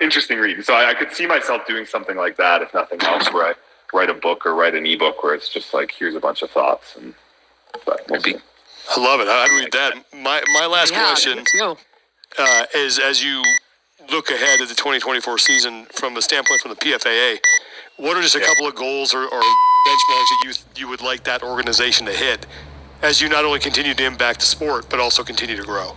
interesting read. So I could see myself doing something like that, if nothing else, where I write a book or write an ebook where it's just like, here's a bunch of thoughts. But we'll see. I love it. I'd read that. My last question is, as you look ahead at the 2024 season from a standpoint from the PFAA, what are just a couple of goals or benchmarks that you would like that organization to hit as you not only continue to impact the sport, but also continue to grow?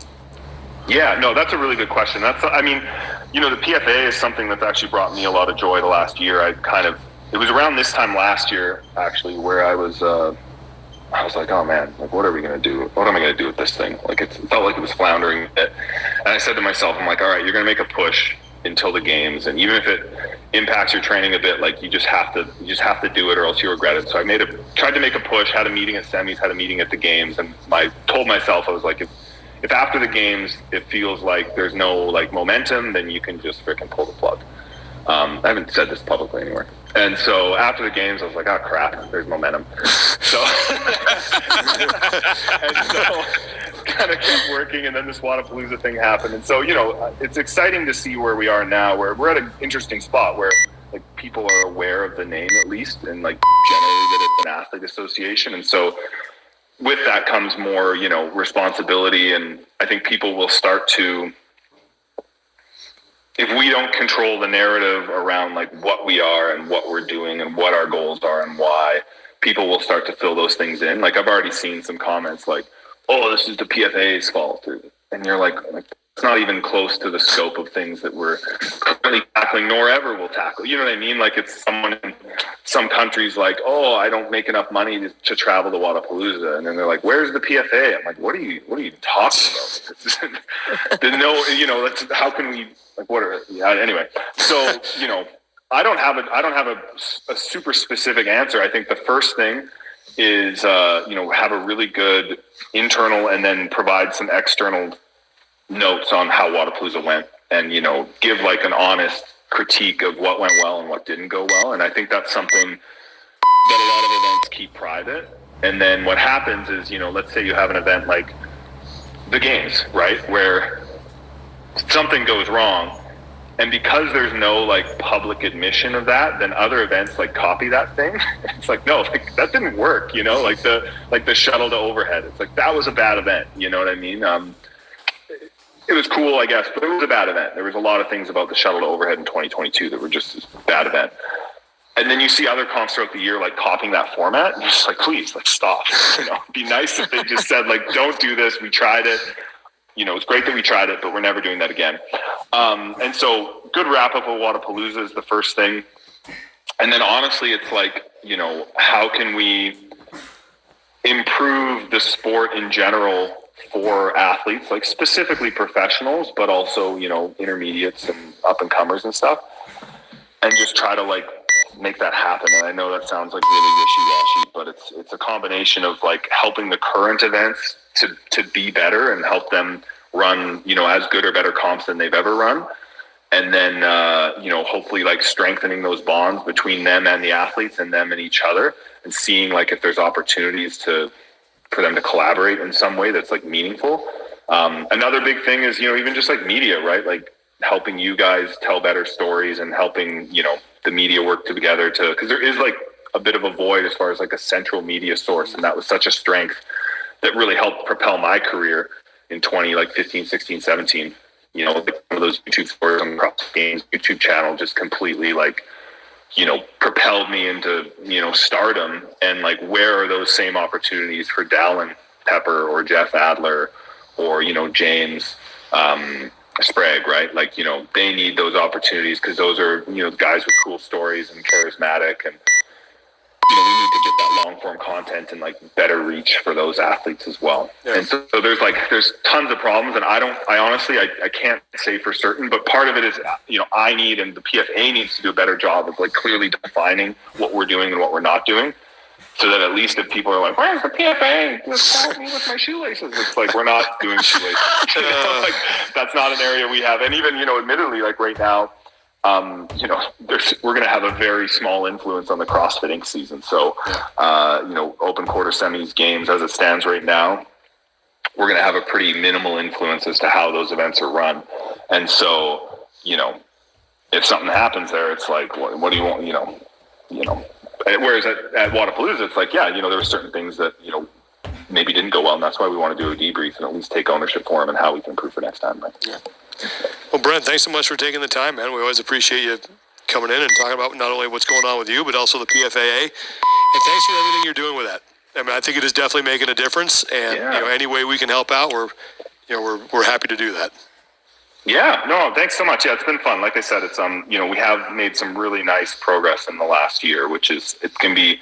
Yeah, no, that's a really good question. The PFAA is something that's actually brought me a lot of joy the last year. It was around this time last year, actually, where I was like, oh man, like, what are we going to do? What am I going to do with this thing? Like, it felt like it was floundering a bit. And I said to myself, I'm like, all right, you're going to make a push until the games. And even if it impacts your training a bit, like, you just have to do it or else you regret it. So I tried to make a push, had a meeting at semis, had a meeting at the games. And I told myself, I was like, if after the games it feels like there's no like momentum, then you can just freaking pull the plug. I haven't said this publicly anywhere. And so after the games, I was like, oh crap, there's momentum. So kind of kept working, and then this Wodapalooza thing happened. And so, it's exciting to see where we are now, where we're at an interesting spot where like people are aware of the name at least, and like generally that it's an athlete association. And so with that comes more, responsibility. And I think people will start to, if we don't control the narrative around like what we are and what we're doing and what our goals are and why, people will start to fill those things in. Like, I've already seen some comments like, oh, this is the PFA's fault. And you're like it's not even close to the scope of things that we're currently tackling nor ever will tackle. You know what I mean? Like, it's someone in some countries like, oh, I don't make enough money to travel to Wodapalooza. And then they're like, where's the PFA? I'm like, what are you talking about? There's no, how can we, like, anyway. So, I don't have a super specific answer. I think the first thing is, have a really good internal and then provide some external notes on how Wodapalooza went, and give like an honest critique of what went well and what didn't go well. And I think that's something that a lot of events keep private. And then what happens is, let's say you have an event like the games, right, where something goes wrong, and because there's no like public admission of that, then other events like copy that thing. It's like, no, like that didn't work, like the shuttle to overhead. It's like, that was a bad event. You know what I mean? It was cool, I guess, but it was a bad event. There was a lot of things about the shuttle to overhead in 2022 that were just a bad event. And then you see other comps throughout the year like copying that format, and you're just like, please, like, stop. It'd be nice if they just said like, don't do this. We tried it. It's great that we tried it, but we're never doing that again. And so good wrap up of Wodapalooza is the first thing. And then honestly, it's like, how can we improve the sport in general for athletes, like specifically professionals, but also, intermediates and up and comers and stuff, and just try to like make that happen. And I know that sounds like really wishy-washy, but it's a combination of like helping the current events to be better and help them run, as good or better comps than they've ever run. And then, hopefully like strengthening those bonds between them and the athletes and them and each other, and seeing like if there's opportunities for them to collaborate in some way that's like meaningful. Another big thing is, even just like media, right? Like helping you guys tell better stories and helping, the media work together because there is like a bit of a void as far as like a central media source. And that was such a strength that really helped propel my career in 15, 16, 17. Like one of those YouTube stories on the games YouTube channel just completely like, propelled me into, stardom. And like, where are those same opportunities for Dallin Pepper or Jeff Adler or, James Sprague, right? Like, they need those opportunities because those are, guys with cool stories and charismatic. And, we need to get that long form content and like better reach for those athletes as well. Yeah. And so there's tons of problems, and I honestly can't say for certain, but part of it is, I need, and the PFA needs to do a better job of like clearly defining what we're doing and what we're not doing, so that at least if people are like, where's the PFA? Just help me with my shoelaces. It's like, we're not doing shoelaces. Like, that's not an area we have. And even, admittedly, like right now, we're going to have a very small influence on the CrossFit Inc. season. So, open quarter semis games as it stands right now, we're going to have a pretty minimal influence as to how those events are run. And so, if something happens there, it's like, what do you want? Whereas at Wadapalooza, it's like, yeah, there were certain things that maybe didn't go well, and that's why we want to do a debrief and at least take ownership for them and how we can improve for next time. Right? Yeah. Well, Brent, thanks so much for taking the time, man. We always appreciate you coming in and talking about not only what's going on with you, but also the PFAA. And thanks for everything you're doing with that. I mean, I think it is definitely making a difference, and any way we can help out, we're happy to do that. Yeah, no, thanks so much. Yeah, it's been fun. Like I said, it's we have made some really nice progress in the last year, which is, it can be,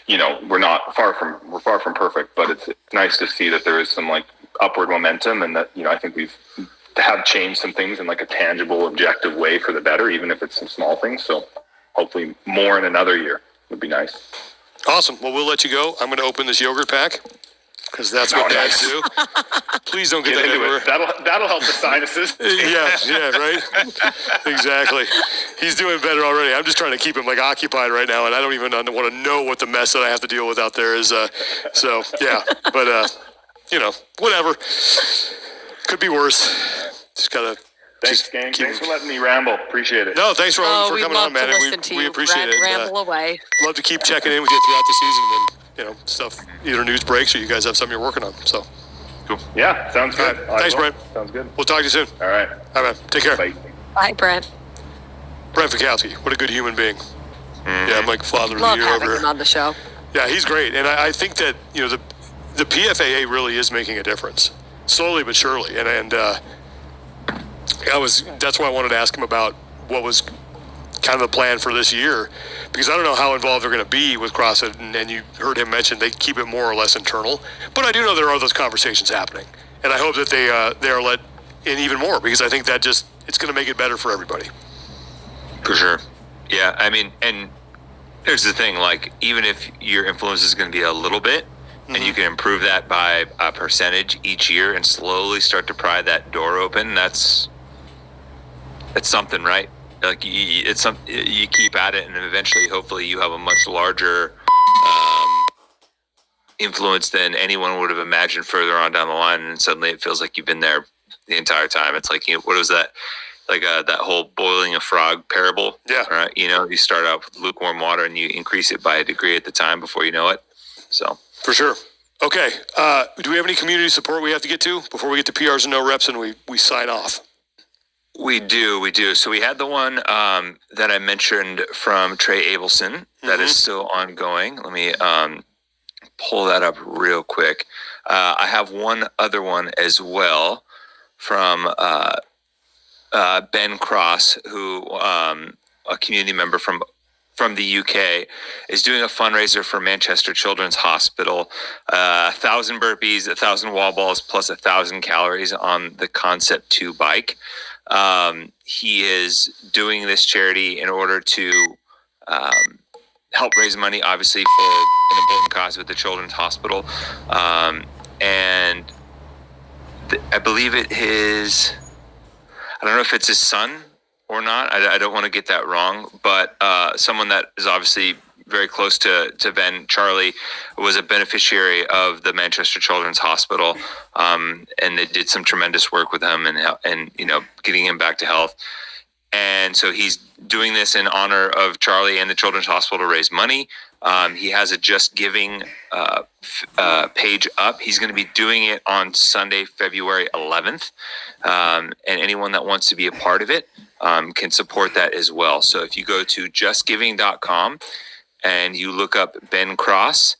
we're far from perfect, but it's nice to see that there is some like upward momentum, and that I think we've have changed some things in like a tangible, objective way for the better, even if it's some small things. So hopefully more in another year would be nice. Awesome. Well, we'll let you go. I'm going to open this yogurt pack, because that's what dads do. Please don't get that everywhere. That'll help the sinuses. yeah, right? Exactly. He's doing better already. I'm just trying to keep him like occupied right now, and I don't even want to know what the mess that I have to deal with out there is. So, yeah. But, whatever. Could be worse. Just got to... Thanks, gang. Thanks for letting me ramble. Appreciate it. No, thanks for coming on, man. We appreciate it. Ramble away. Love to keep checking in with you throughout the season, and stuff, either news breaks or you guys have something you're working on. So, cool. Yeah, sounds good. Right. Thanks, Brent. Sounds good. We'll talk to you soon. All right. All right, man. Take care. Bye, Brent. Brent Fikowski, what a good human being. Yeah, I'm like father of the Love year having over him on the show. Yeah, he's great, and I think that the PFAA really is making a difference, slowly but surely, and that's why I wanted to ask him about what was kind of the plan for this year, because I don't know how involved they're going to be with CrossFit, and you heard him mention they keep it more or less internal, but I do know there are those conversations happening, and I hope that they are let in even more, because I think that it's going to make it better for everybody. For sure. Yeah, I mean, and here's the thing, like, even if your influence is going to be a little bit, and you can improve that by a percentage each year and slowly start to pry that door open, that's something, right? Like, you keep at it, and eventually, hopefully, you have a much larger influence than anyone would have imagined further on down the line, and suddenly it feels like you've been there the entire time. It's like, what was that? Like that whole boiling a frog parable. Yeah. Right. You start out with lukewarm water and you increase it by a degree at the time before you know it. So. For sure. Okay. Do we have any community support we have to get to before we get to PRs and no reps and we sign off? We do. So we had the one that I mentioned from Trey Abelson that is still ongoing. Let me pull that up real quick. I have one other one as well from Ben Cross, who a community member from the UK, is doing a fundraiser for Manchester Children's Hospital. 1,000 burpees, 1,000 wall balls, plus 1,000 calories on the Concept 2 bike. He is doing this charity in order to help raise money, obviously, for an important cause with the Children's Hospital. And I believe I don't know if it's his son or not. I don't want to get that wrong, but someone that is obviously very close to Ben, Charlie, was a beneficiary of the Manchester Children's Hospital, and they did some tremendous work with him and getting him back to health. And so he's doing this in honor of Charlie and the Children's Hospital to raise money. He has a Just Giving page up. He's going to be doing it on Sunday, February 11th. And anyone that wants to be a part of it can support that as well. So if you go to justgiving.com and you look up Ben Cross,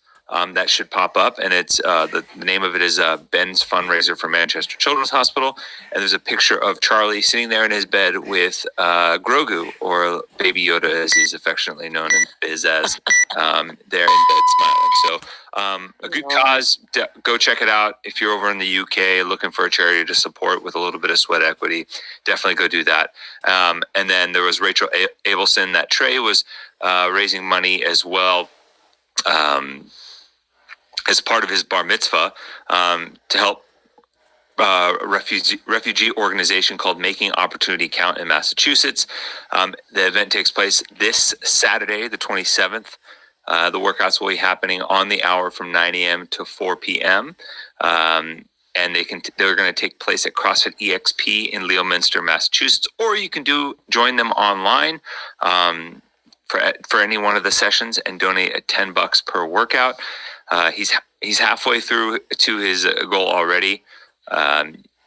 that should pop up. And it's the name of it is Ben's Fundraiser for Manchester Children's Hospital. And there's a picture of Charlie sitting there in his bed with Grogu, or Baby Yoda, as he's affectionately known in biz as, there in bed smiling. So a good cause. Go check it out. If you're over in the UK looking for a charity to support with a little bit of sweat equity, definitely go do that. And then there was Rachel Abelson that Trey was raising money as well, as part of his bar mitzvah, to help a refugee organization called Making Opportunity Count in Massachusetts. The event takes place this Saturday, the 27th. The workouts will be happening on the hour from 9 a.m. to 4 p.m. and they're going to take place at CrossFit EXP in Leominster, Massachusetts, or you can join them online for any one of the sessions and donate at $10 per workout. He's halfway through to his goal already.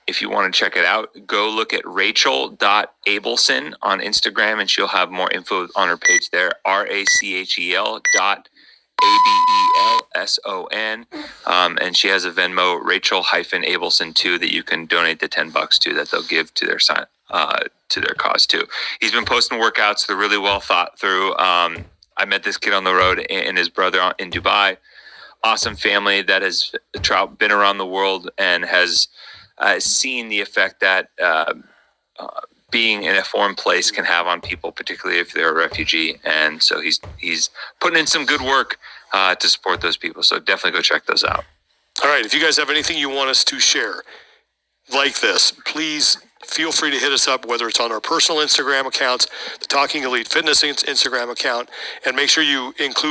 If you want to check it out, go look at Rachel.Abelson on Instagram, and she'll have more info on her page there. RACHEL.ABELSON. And she has a Venmo, Rachel-Abelson too, that you can donate the $10 to, that they'll give to their cause too. He's been posting workouts. They're really well thought through. I met this kid on the road and his brother in Dubai. Awesome family that has been around the world and has seen the effect that being in a foreign place can have on people, particularly if they're a refugee. And so he's putting in some good work to support those people. So definitely go check those out. All right. If you guys have anything you want us to share like this, please feel free to hit us up, whether it's on our personal Instagram accounts, the Talking Elite Fitness Instagram account, and make sure you include